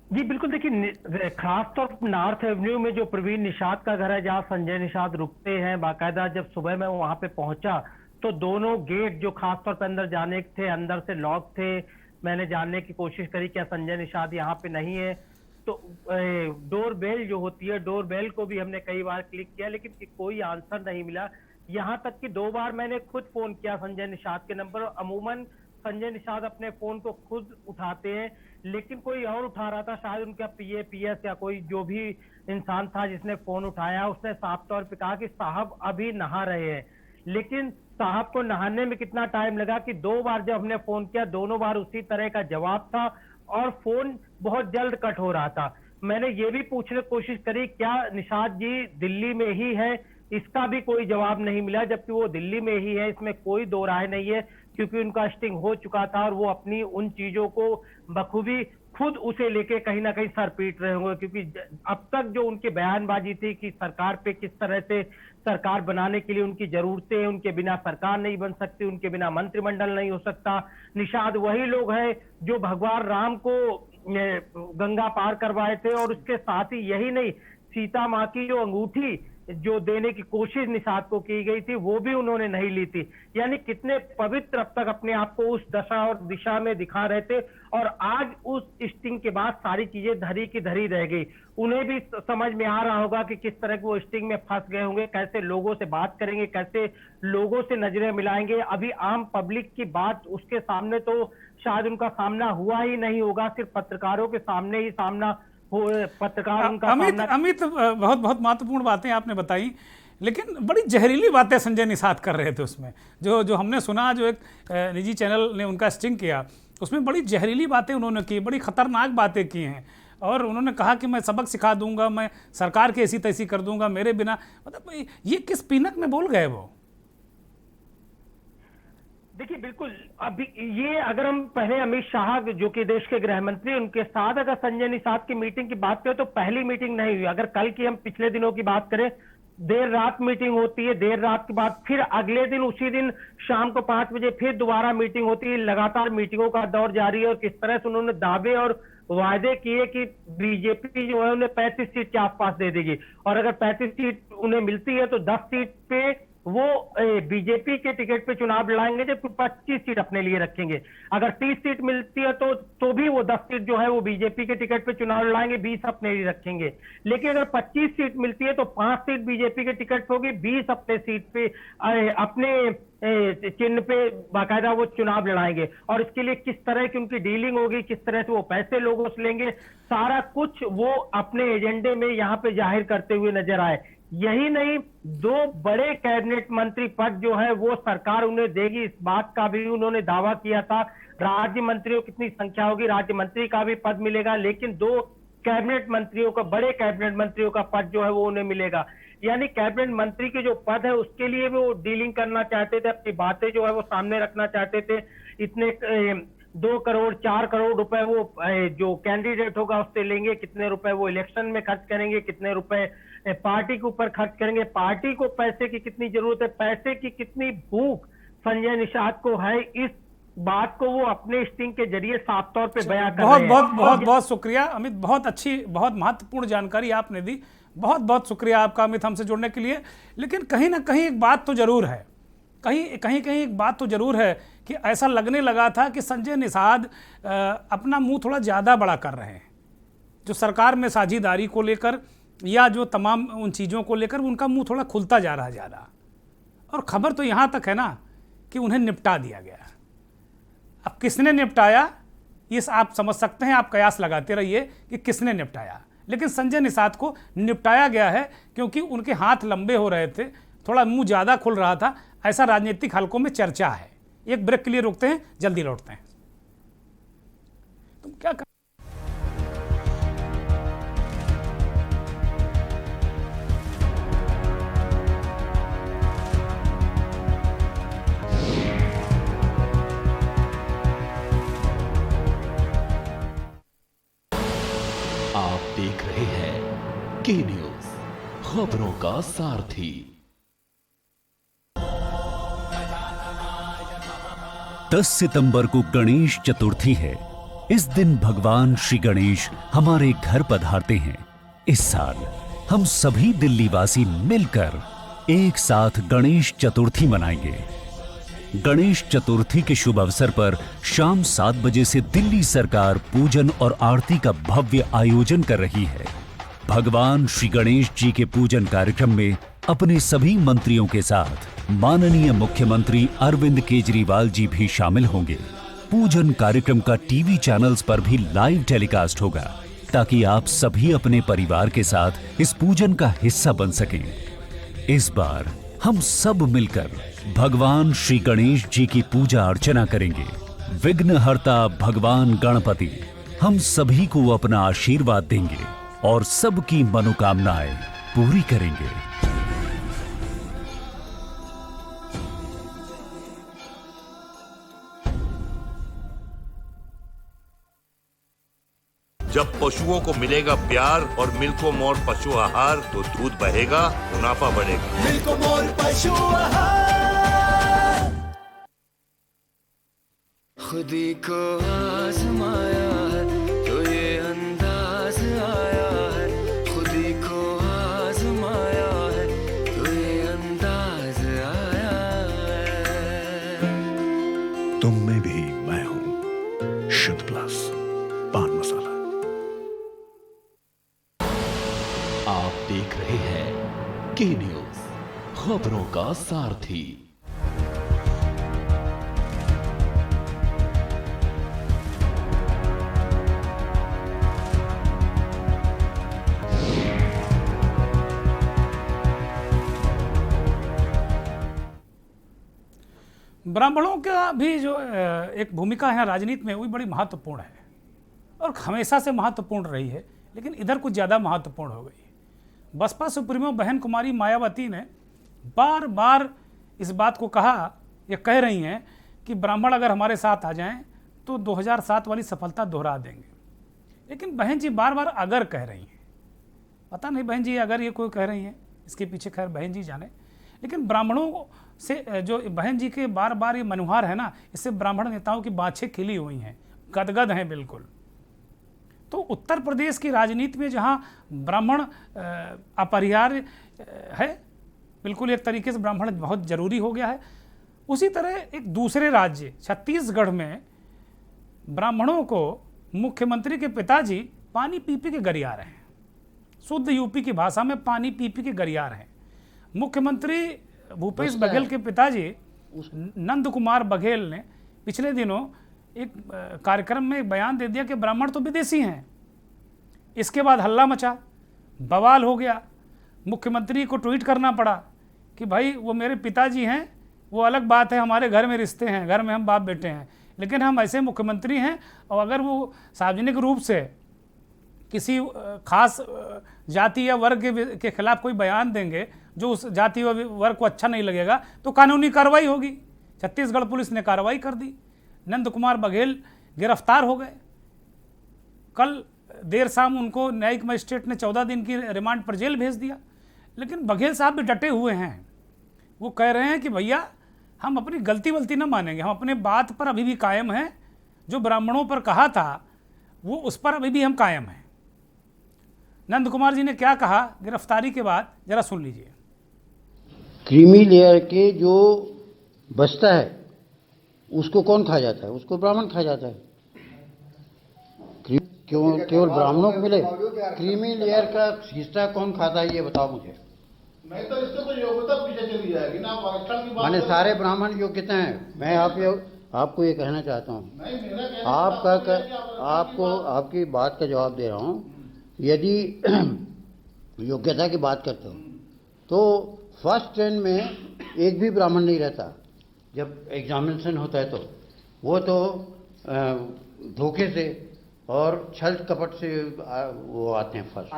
जी बिल्कुल, देखिए खासतौर पर नॉर्थ एवेन्यू में जो प्रवीण निषाद का घर है, जहाँ संजय निषाद रुकते हैं, बाकायदा जब सुबह मैं वहां पे पहुंचा तो दोनों गेट जो खासतौर पर अंदर जाने के थे अंदर से लॉक थे। मैंने जानने की कोशिश करी क्या संजय निषाद यहाँ पे नहीं है, तो डोर बेल जो होती है, डोर बेल को भी हमने कई बार क्लिक किया लेकिन कोई आंसर नहीं मिला। यहाँ तक कि 2 बार मैंने खुद फोन किया संजय निषाद के नंबर, अमूमन संजय निषाद अपने फोन को खुद उठाते हैं, लेकिन कोई और उठा रहा था, शायद उनका पीएस या कोई जो भी इंसान था जिसने फोन उठाया, उसने साफ तौर पे कहा कि साहब अभी नहा रहे हैं। लेकिन साहब को नहाने में कितना टाइम लगा कि 2 बार जब हमने फोन किया, दोनों बार उसी तरह का जवाब था और फोन बहुत जल्द कट हो रहा था। मैंने ये भी पूछने की कोशिश करी क्या निषाद जी दिल्ली में ही है, इसका भी कोई जवाब नहीं मिला, जबकि वो दिल्ली में ही है, इसमें कोई दो राय नहीं है, क्योंकि उनका स्टिंग हो चुका था और वो अपनी उन चीजों को बखूबी खुद उसे लेके कहीं ना कहीं सर पीट रहे होंगे, क्योंकि अब तक जो उनकी बयानबाजी थी कि सरकार पे किस तरह से सरकार बनाने के लिए उनकी जरूरतें हैं, उनके बिना सरकार नहीं बन सकती, उनके बिना मंत्रिमंडल नहीं हो सकता। निषाद वही लोग हैं जो भगवान राम को गंगा पार करवाए थे, और उसके साथ ही यही नहीं, सीता माँ की जो अंगूठी जो देने की कोशिश निषाद को की गई थी वो भी उन्होंने नहीं ली थी। यानी कितने पवित्र अब तक अपने आप को उस दशा और दिशा में दिखा रहे थे, और आज उस स्टिंग के बाद सारी चीजें धरी की धरी रह गई। उन्हें भी समझ में आ रहा होगा कि किस तरह के वो स्टिंग में फंस गए होंगे, कैसे लोगों से बात करेंगे, कैसे लोगों से नजरें मिलाएंगे। अभी आम पब्लिक की बात उसके सामने तो शायद उनका सामना हुआ ही नहीं होगा, सिर्फ पत्रकारों के सामने ही सामना पत्रकार उनका अमित बहुत बहुत महत्वपूर्ण बातें आपने बताई, लेकिन बड़ी जहरीली बातें संजय निषाद कर रहे थे उसमें। जो हमने सुना, जो एक निजी चैनल ने उनका स्टिंग किया, उसमें बड़ी जहरीली बातें उन्होंने की, बड़ी खतरनाक बातें की हैं, और उन्होंने कहा कि मैं सबक सिखा दूंगा, मैं सरकार की ऐसी तैसी कर दूंगा, मेरे बिना, मतलब ये किस पीनक में बोल गए वो? देखिए बिल्कुल, अभी ये अगर हम पहले अमित शाह जो कि देश के गृह मंत्री, उनके साथ अगर संजय निषाद की मीटिंग की बात करें तो पहली मीटिंग नहीं हुई। अगर कल की हम पिछले दिनों की बात करें, देर रात मीटिंग होती है, देर रात के बाद फिर अगले दिन उसी दिन शाम को 5 बजे फिर दोबारा मीटिंग होती है। लगातार मीटिंगों का दौर जारी है, और किस तरह से उन्होंने दावे और वायदे किए कि बीजेपी जो है उन्हें 35 सीट के आसपास दे देगी, और अगर 35 सीट उन्हें मिलती है तो 10 सीट पे वो बीजेपी के टिकट पे चुनाव लड़ाएंगे, जबकि 25 सीट अपने लिए रखेंगे। अगर 30 सीट मिलती है तो भी वो 10 सीट जो है वो बीजेपी के टिकट पे चुनाव लड़ाएंगे, 20 अपने लिए रखेंगे। लेकिन अगर 25 सीट मिलती है तो 5 सीट बीजेपी के टिकट पे होगी, 20 अपने सीट पे अपने चिन्ह पे बाकायदा वो चुनाव लड़ाएंगे। और इसके लिए किस तरह की उनकी डीलिंग होगी, किस तरह से वो पैसे लोगों से लेंगे, सारा कुछ वो अपने एजेंडे में यहाँ पे जाहिर करते हुए नजर आए। यही नहीं, 2 बड़े कैबिनेट मंत्री पद जो है वो सरकार उन्हें देगी, इस बात का भी उन्होंने दावा किया था। राज्य मंत्रियों की कितनी संख्या होगी, राज्य मंत्री का भी पद मिलेगा, लेकिन 2 कैबिनेट मंत्रियों का, बड़े कैबिनेट मंत्रियों का पद जो है वो उन्हें मिलेगा। यानी कैबिनेट मंत्री के जो पद है उसके लिए भी वो डीलिंग करना चाहते थे, अपनी बातें जो है वो सामने रखना चाहते थे। इतने 2 करोड़ 4 करोड़ रुपए वो जो कैंडिडेट होगा उससे लेंगे, कितने रुपए वो इलेक्शन में खर्च करेंगे, कितने रुपए पार्टी के ऊपर खर्च करेंगे, पार्टी को पैसे की कितनी जरूरत है, पैसे की कितनी भूख संजय निषाद को है, इस बात को वो अपने स्टिंग के जरिए साफ तौर पे बयां कर रहे हैं। बहुत शुक्रिया अमित, बहुत अच्छी, बहुत महत्वपूर्ण जानकारी आपने दी। बहुत बहुत शुक्रिया आपका अमित, हमसे जुड़ने के लिए। लेकिन कहीं ना कहीं एक बात तो जरूर है, कहीं एक बात तो जरूर है कि ऐसा लगने लगा था कि संजय निषाद अपना मुंह थोड़ा ज़्यादा बड़ा कर रहे हैं, जो सरकार में साझेदारी को लेकर या जो तमाम उन चीज़ों को लेकर उनका मुंह थोड़ा खुलता जा रहा है ज़्यादा। और खबर तो यहाँ तक है ना कि उन्हें निपटा दिया गया। अब किसने निपटाया ये आप समझ सकते हैं, आप कयास लगाते रहिए कि किसने निपटाया, लेकिन संजय निषाद को निपटाया गया है क्योंकि उनके हाथ लंबे हो रहे थे, थोड़ा मुंह ज़्यादा खुल रहा था, ऐसा राजनीतिक हलकों में चर्चा है। एक ब्रेक के लिए रुकते हैं, जल्दी लौटते हैं। तुम क्या कर... आप देख रहे हैं के न्यूज, खबरों का सारथी। दस सितंबर को गणेश चतुर्थी है। इस दिन भगवान श्री गणेश हमारे घर पधारते हैं। इस साल हम सभी दिल्ली वासी मिलकर एक साथ गणेश चतुर्थी मनाएंगे। गणेश चतुर्थी के शुभ अवसर पर शाम 7 बजे से दिल्ली सरकार पूजन और आरती का भव्य आयोजन कर रही है। भगवान श्री गणेश जी के पूजन कार्यक्रम में अपने सभी मंत्रियों के साथ माननीय मुख्यमंत्री अरविंद केजरीवाल जी भी शामिल होंगे। पूजन कार्यक्रम का टीवी चैनल्स पर भी लाइव टेलीकास्ट होगा, ताकि आप सभी अपने परिवार के साथ इस पूजन का हिस्सा बन सकें। इस बार हम सब मिलकर भगवान श्री गणेश जी की पूजा अर्चना करेंगे। विघ्नहर्ता भगवान गणपति हम सभी को अपना आशीर्वाद देंगे और सबकी मनोकामनाएं पूरी करेंगे। जब पशुओं को मिलेगा प्यार और मिल्को मोर पशु आहार, तो दूध बहेगा, मुनाफा बढ़ेगा। मिल्को मोर पशु आहार। खुदी को आजमाया है तो ये अंदाज आया है, खुदी को आजमाया है तो ये अंदाज आया है। तुम में भी मैं हूं, शुद्ध प्लस पान मसाला। आप देख रहे हैं के न्यूज, खबरों का सारथी। ब्राह्मणों का भी जो एक भूमिका है राजनीति में, वो भी बड़ी महत्वपूर्ण है और हमेशा से महत्वपूर्ण रही है, लेकिन इधर कुछ ज़्यादा महत्वपूर्ण हो गई है। बसपा सुप्रीमो बहन कुमारी मायावती ने बार बार इस बात को कहा, या कह रही हैं कि ब्राह्मण अगर हमारे साथ आ जाएं तो 2007 वाली सफलता दोहरा देंगे। लेकिन बहन जी बार बार अगर कह रही हैं, पता नहीं बहन जी अगर ये कोई कह रही हैं, इसके पीछे खैर बहन जी जाने। लेकिन ब्राह्मणों से जो बहन जी के बार बार ये मनुहार है ना, इससे ब्राह्मण नेताओं की बाँछें खिली हुई हैं, गदगद हैं बिल्कुल। तो उत्तर प्रदेश की राजनीति में जहां ब्राह्मण अपरिहार्य है, बिल्कुल एक तरीके से ब्राह्मण बहुत जरूरी हो गया है, उसी तरह एक दूसरे राज्य छत्तीसगढ़ में ब्राह्मणों को मुख्यमंत्री के पिताजी पानी पी पी के गरिया रहे हैं। शुद्ध यूपी की भाषा में पानी पी पी के गरिया रहे हैं। मुख्यमंत्री भूपेश बघेल के पिताजी नंद कुमार बघेल ने पिछले दिनों एक कार्यक्रम में एक बयान दे दिया कि ब्राह्मण तो विदेशी हैं। इसके बाद हल्ला मचा, बवाल हो गया। मुख्यमंत्री को ट्वीट करना पड़ा कि भाई वो मेरे पिताजी हैं, वो अलग बात है, हमारे घर में रिश्ते हैं, घर में हम बाप बेटे हैं, लेकिन हम ऐसे मुख्यमंत्री हैं और अगर वो सार्वजनिक रूप से किसी खास जाति या वर्ग के खिलाफ कोई बयान देंगे जो उस जाति व वर्ग को अच्छा नहीं लगेगा तो कानूनी कार्रवाई होगी। छत्तीसगढ़ पुलिस ने कार्रवाई कर दी, नंद कुमार बघेल गिरफ्तार हो गए। कल देर शाम उनको न्यायिक मजिस्ट्रेट ने 14 दिन की रिमांड पर जेल भेज दिया। लेकिन बघेल साहब भी डटे हुए हैं, वो कह रहे हैं कि भैया हम अपनी गलती वलती न मानेंगे, हम अपने बात पर अभी भी कायम हैं, जो ब्राह्मणों पर कहा था वो उस पर अभी भी हम कायम हैं। नंद कुमार जी ने क्या कहा गिरफ्तारी के बाद, जरा सुन लीजिए। क्रीमी लेयर के जो बचता है उसको कौन खा जाता है? उसको ब्राह्मण खा जाता है। क्यों केवल ब्राह्मणों को मिले? क्रीमी लेयर का हिस्सा कौन खाता है ये बताओ मुझे। नहीं तो इससे कोई योग्यता पीछे चली जाएगी ना, आरक्षण की बात। माने सारे ब्राह्मण योग्यता हैं। मैं आपको ये कहना चाहता हूँ, आपकी बात का जवाब दे रहा हूँ। यदि योग्यता की बात करते हो तो फर्स्ट ट्रेन में एक भी ब्राह्मण नहीं रहता। जब एग्जामिनेशन होता है तो वो तो धोखे से और छल कपट से वो आते हैं फर्स्ट।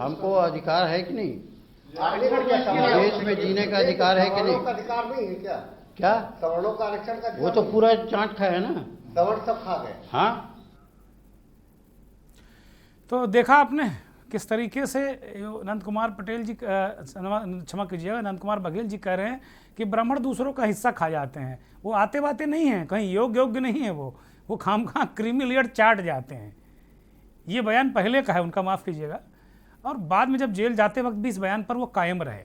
हमको अधिकार है कि नहीं? देश में जीने का अधिकार है कि नहीं? अधिकार नहीं है क्या? क्या सवर्णों का आरक्षण का? वो तो पूरा चाट खाया ना, सवर्ण सब खा गए। हाँ, तो देखा आपने किस तरीके से नंद कुमार पटेल जी, क्षमा कीजिएगा, नंद कुमार बघेल जी कह रहे हैं कि ब्राह्मण दूसरों का हिस्सा खा जाते हैं। वो आते बाते नहीं हैं, कहीं योग्य नहीं है, वो खामखा क्रीमी लेयर चाट जाते हैं। ये बयान पहले का है उनका, माफ़ कीजिएगा। और बाद में जब जेल जाते वक्त भी इस बयान पर वो कायम रहे।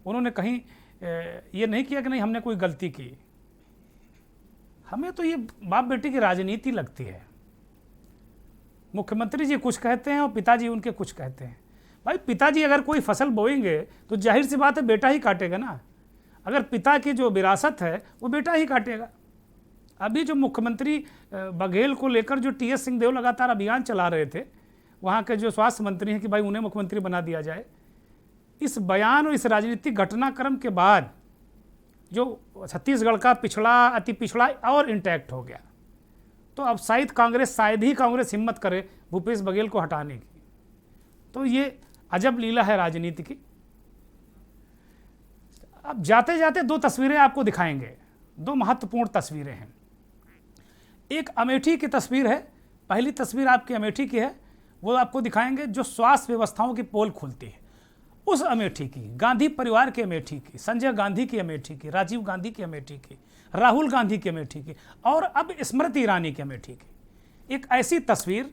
उन्होंने कहीं ये नहीं किया कि नहीं हमने कोई गलती की। हमें तो ये बाप बेटी की राजनीति लगती है। मुख्यमंत्री जी कुछ कहते हैं और पिताजी उनके कुछ कहते हैं। भाई पिताजी अगर कोई फसल बोएंगे तो जाहिर सी बात है बेटा ही काटेगा ना। अगर पिता की जो विरासत है वो बेटा ही काटेगा। अभी जो मुख्यमंत्री बघेल को लेकर जो टीएस सिंहदेव लगातार अभियान चला रहे थे, वहाँ के जो स्वास्थ्य मंत्री हैं कि भाई उन्हें मुख्यमंत्री बना दिया जाए, इस बयान और इस राजनीतिक घटनाक्रम के बाद जो छत्तीसगढ़ का पिछड़ा, अति पिछड़ा और इंटैक्ट हो गया। तो अब शायद ही कांग्रेस हिम्मत करे भूपेश बघेल को हटाने की। तो ये अजब लीला है राजनीति की। अब जाते जाते दो तस्वीरें आपको दिखाएंगे, दो महत्वपूर्ण तस्वीरें हैं। एक अमेठी की तस्वीर है, पहली तस्वीर आपकी अमेठी की है, वो आपको दिखाएंगे जो स्वास्थ्य व्यवस्थाओं की पोल खुलती है। उस अमेठी की, गांधी परिवार की अमेठी की, संजय गांधी की अमेठी की, राजीव गांधी की अमेठी की, राहुल गांधी की अमेठी की और अब स्मृति ईरानी की अमेठी की। एक ऐसी तस्वीर,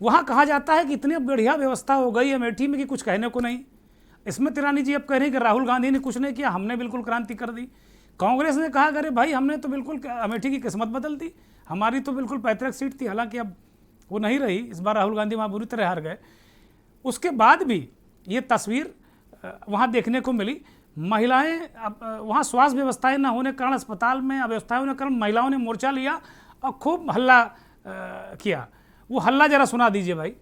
वहाँ कहा जाता है कि इतनी बढ़िया व्यवस्था हो गई अमेठी में कि कुछ कहने को नहीं। स्मृति ईरानी जी अब कह रही हैं कि राहुल गांधी ने कुछ नहीं किया, हमने बिल्कुल क्रांति कर दी। कांग्रेस ने कहा अरे भाई हमने तो बिल्कुल अमेठी की किस्मत बदल दी, हमारी तो बिल्कुल पैतृक सीट थी, हालांकि अब वो नहीं रही, इस बार राहुल गांधी वहाँ बुरी तरह हार गए। उसके बाद भी ये तस्वीर वहाँ देखने को मिली। महिलाएं, वहाँ स्वास्थ्य व्यवस्थाएं न होने के कारण, अस्पताल में अव्यवस्थाएं होने के कारण महिलाओं ने मोर्चा लिया और खूब हल्ला किया। वो हल्ला जरा सुना दीजिए भाई।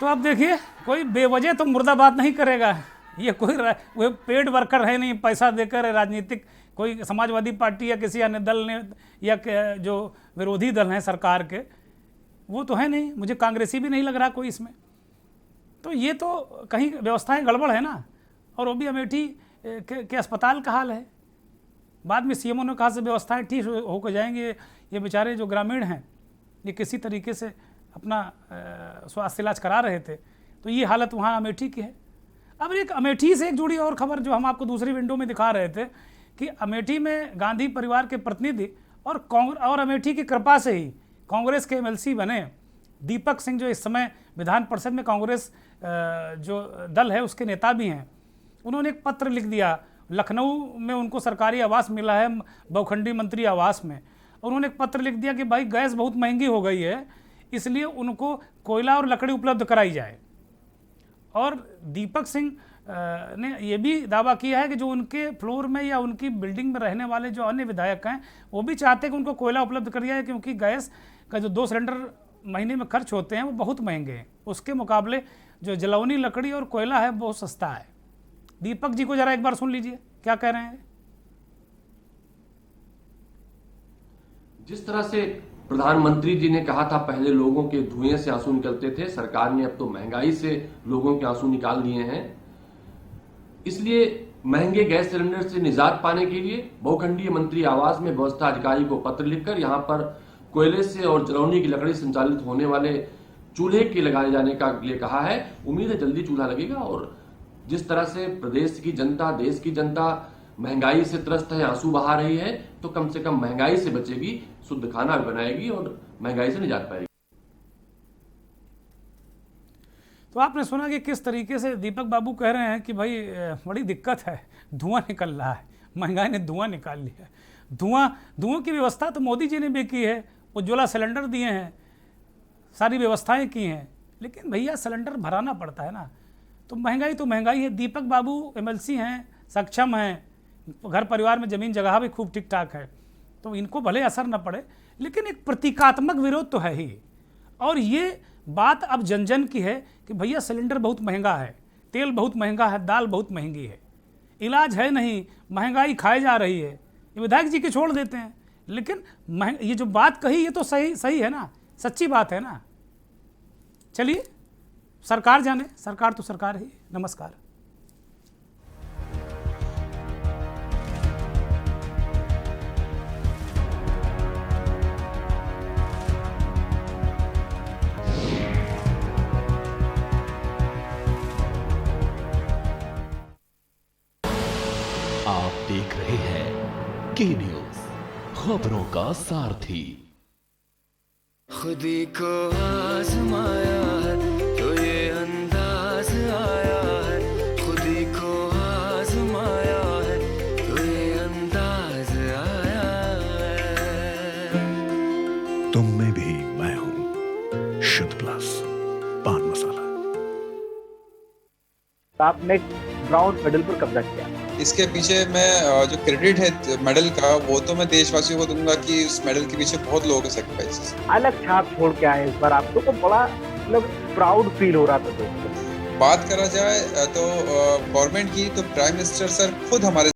तो अब देखिए, कोई बेवजह तो मुर्दाबाद नहीं करेगा। ये कोई वो पेड वर्कर है नहीं, पैसा देकर राजनीतिक कोई समाजवादी पार्टी या किसी अन्य दल ने या जो विरोधी दल हैं सरकार के, वो तो है नहीं। मुझे कांग्रेसी भी नहीं लग रहा कोई इसमें। तो ये तो कहीं व्यवस्थाएं गड़बड़ है ना। और वो भी अमेठी के अस्पताल का हाल है। बाद में सीएमओ ने कहा से व्यवस्थाएँ ठीक होकर जाएंगे, ये बेचारे जो ग्रामीण हैं ये किसी तरीके से अपना स्वास्थ्य इलाज करा रहे थे। तो ये हालत वहाँ अमेठी की है। अब एक अमेठी से एक जुड़ी और खबर जो हम आपको दूसरी विंडो में दिखा रहे थे कि अमेठी में गांधी परिवार के प्रतिनिधि और अमेठी की कृपा से ही कांग्रेस के एमएलसी बने दीपक सिंह, जो इस समय विधान परिषद में कांग्रेस जो दल है उसके नेता भी हैं। उन्होंने एक पत्र लिख दिया। लखनऊ में उनको सरकारी आवास मिला है, बहुखंडी मंत्री आवास में। उन्होंने एक पत्र लिख दिया कि भाई गैस बहुत महंगी हो गई है, इसलिए उनको कोयला और लकड़ी उपलब्ध कराई जाए। और दीपक सिंह ने यह भी दावा किया है कि जो उनके फ्लोर में या उनकी बिल्डिंग में रहने वाले जो अन्य विधायक हैं वो भी चाहते हैं कि उनको कोयला उपलब्ध कर दिया जाए, क्योंकि गैस का जो 2 सिलेंडर महीने में खर्च होते हैं वो बहुत महंगे हैं। उसके मुकाबले जो जलौनी लकड़ी और कोयला है बहुत सस्ता है। दीपक जी को जरा एक बार सुन लीजिए क्या कह रहे हैं। जिस तरह से प्रधानमंत्री जी ने कहा था पहले लोगों के धुएं से आंसू निकलते थे, सरकार ने अब तो महंगाई से लोगों के आंसू निकाल दिए हैं। इसलिए महंगे गैस सिलेंडर से निजात पाने के लिए बहुखंडीय मंत्री आवास में व्यवस्था अधिकारी को पत्र लिखकर यहां पर कोयले से और जलौनी की लकड़ी संचालित होने वाले चूल्हे के लगाए जाने का लिए कहा है। उम्मीद है जल्दी चूल्हा लगेगा। और जिस तरह से प्रदेश की जनता, देश की जनता महंगाई से त्रस्त है, आंसू बहा रही है, तो कम से कम महंगाई से बचेगी, शुद्ध खाना भी बनाएगी और महंगाई से निजात पाएगी। तो आपने सुना कि किस तरीके से दीपक बाबू कह रहे हैं कि भाई बड़ी दिक्कत है, धुआं निकल रहा है, महंगाई ने धुआं निकाल लिया। धुआं की व्यवस्था तो मोदी जी ने भी की है, उज्ज्वला सिलेंडर दिए हैं, सारी व्यवस्थाएं की हैं, लेकिन भैया सिलेंडर भराना पड़ता है ना। तो महंगाई है। दीपक बाबू एमएलसी हैं, सक्षम हैं, घर परिवार में ज़मीन जगह भी खूब ठीक ठाक है, तो इनको भले असर न पड़े, लेकिन एक प्रतीकात्मक विरोध तो है ही। और ये बात अब जन जन की है कि भैया सिलेंडर बहुत महंगा है, तेल बहुत महंगा है, दाल बहुत महंगी है, इलाज है नहीं, महंगाई खाई जा रही है। ये विधायक जी के छोड़ देते हैं, लेकिन ये जो बात कही ये तो सही है ना, सच्ची बात है ना। चलिए, सरकार जाने, सरकार तो सरकार ही। नमस्कार। आप देख रहे हैं के न्यूज, खबरों का सारथी। खुदी को आजमाया है तो ये अंदाज आया है, खुदी को आजमाया है तो ये अंदाज आया है। तुम में भी मैं हूं, शुद्ध प्लस पान मसाला। आपने ब्राउन मेडल पर कब्जा किया। इसके पीछे मैं जो क्रेडिट है मेडल का, वो तो मैं देशवासियों को दूंगा कि उस मेडल के पीछे बहुत लोगों के सैक्रिफाइस। अलग छाप छोड़ के आए इस बार, आपको तो बड़ा मतलब प्राउड फील हो रहा था दोस्तों। बात करा जाए तो गवर्नमेंट की, तो प्राइम मिनिस्टर सर खुद हमारे